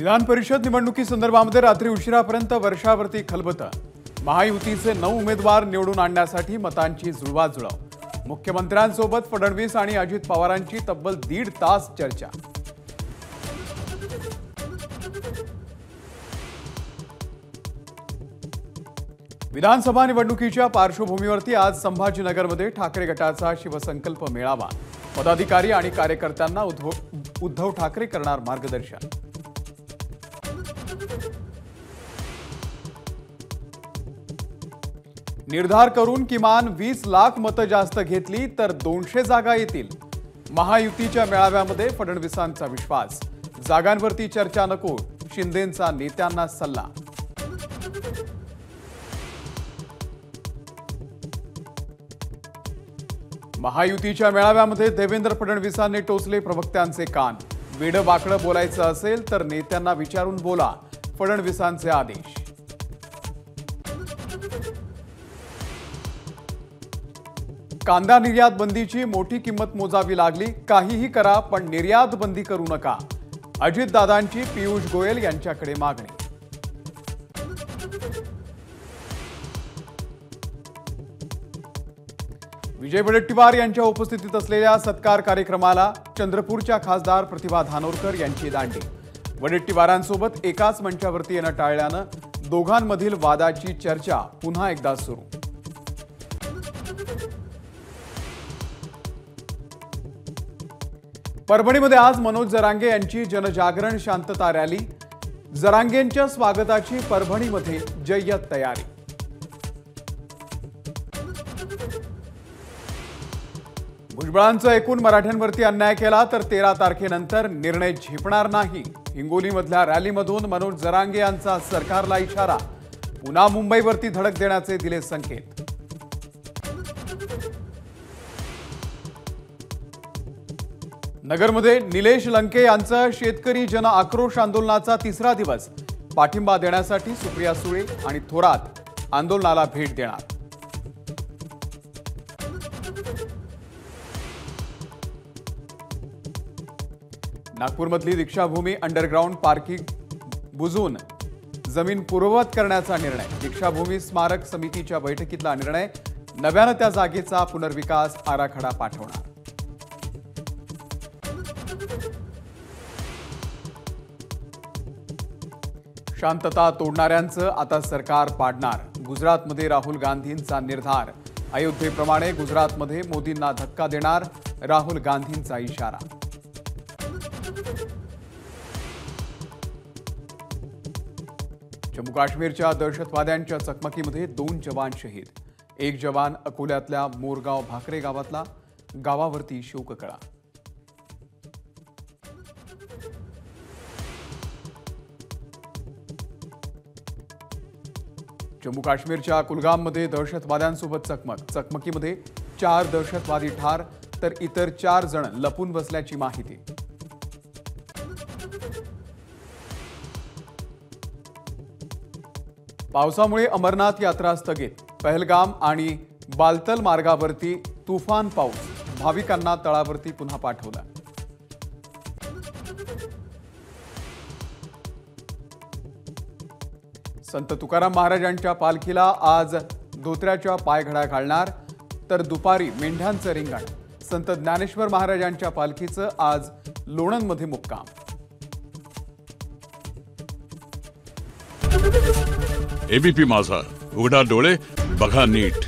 विधान परिषद निवडणुकीसंदर्भामध्ये रात्री उशिरापर्यंत वर्षावरती खलबतं। महायुतीचे 9 उमेदवार निवडून आणण्यासाठी मतांची जुळवाजुळव। मुख्यमंत्र्यांसोबत फडणवीस आणि अजित पवारांची तब्बल 1.5 तास चर्चा। विधानसभा निवडणुकीच्या पार्श्वभूमीवरती आज संभाजीनगरमध्ये ठाकरे गटाचा शिवसंकल्प मेळावा। पदाधिकारी आणि कार्यकर्त्यांना उद्धव ठाकरे करणार मार्गदर्शन। निर्धार करून किमान 20 लाख मतं जास्त घेतली तर 200 जागा येतील। महायुतीच्या मेळाव्यामध्ये फडणवीसांचा विश्वास। जागांवरती चर्चा नको, शिंदेंचा नेत्यांना सल्ला। महायुतीच्या मेळाव्यामध्ये देवेंद्र फडणवीसांनी टोचले प्रवक्त्यांचे कान। वेडं वाकडं बोलायचं असेल तर नेत्यांना विचारून बोला, फडणवीसांचे आदेश। कांदा निर्यात बंदीची मोठी किंमत मोजावी लागली। काहीही करा पण निर्यात बंदी करू नका, अजितदादांची पियुष गोयल यांच्याकडे मागणी। विजय वडेट्टीवार यांच्या उपस्थितीत असलेल्या सत्कार कार्यक्रमाला चंद्रपूरच्या खासदार प्रतिभा धानोरकर यांची दांडी। वडेट्टीवारांसोबत एकाच मंचावरती येणं टाळल्यानं दोघांमधील वादाची चर्चा पुन्हा एकदा सुरू। परभणीमध्ये आज मनोज जरांगे यांची जनजागरण शांतता रॅली। जरांगेंच्या स्वागताची परभणीमध्ये जय्यत तयारी। भुजबळांचा एकूण मराठ्यांवरती अन्याय केला तर 13 तारखेनंतर निर्णय झेपणार नाही। हिंगोलीमधल्या रॅलीमधून मनोज जरांगे यांचा सरकारला इशारा। पुन्हा मुंबईवरती धडक देण्याचे दिले संकेत। नगरमध्ये निलेश लंके यांचा शेतकरी जन आक्रोश आंदोलनाचा 3रा दिवस। पाठिंबा देण्यासाठी सुप्रिया सुळे आणि थोरात आंदोलनाला भेट देणार। नागपूरमधली दीक्षाभूमी अंडरग्राउंड पार्किंग बुजून जमीन पूर्ववत करण्याचा निर्णय। दीक्षाभूमी स्मारक समितीच्या बैठकीतला निर्णय। नव्यानं त्या जागेचा पुनर्विकास आराखडा पाठवणार। शांतता तोडणाऱ्यांचं आता सरकार पाडणार। गुजरातमध्ये राहुल गांधींचा निर्धार। अयोध्येप्रमाणे गुजरातमध्ये मोदींना धक्का देणार, राहुल गांधींचा इशारा। जम्मू काश्मीरच्या दहशतवाद्यांच्या चकमकीमध्ये 2 जवान शहीद। 1 जवान अकोल्यातल्या मोरगाव भाकरे गावातला। गावावरती शोककळा। जम्मू काश्मीरच्या कुलगाममध्ये दहशतवाद्यांसोबत चकमकीमध्ये 4 दहशतवादी ठार तर इतर 4 जण लपून बसल्याची माहिती। पावसामुळे अमरनाथ यात्रा स्थगित। पहलगाम आणि बालतल मार्गावरती तुफान पाऊस। भाविकांना तळावरती पुन्हा पाठवलं। संत तुकाराम महाराजांच्या पालखीला आज धोत्र्याच्या पायघड्या घालणार तर दुपारी मेंढ्यांचं रिंगण। संत ज्ञानेश्वर महाराजांच्या पालखीचं आज लोणंदमध्ये मुक्काम। एबीपी माझा, उघडा डोळे बघा नीट।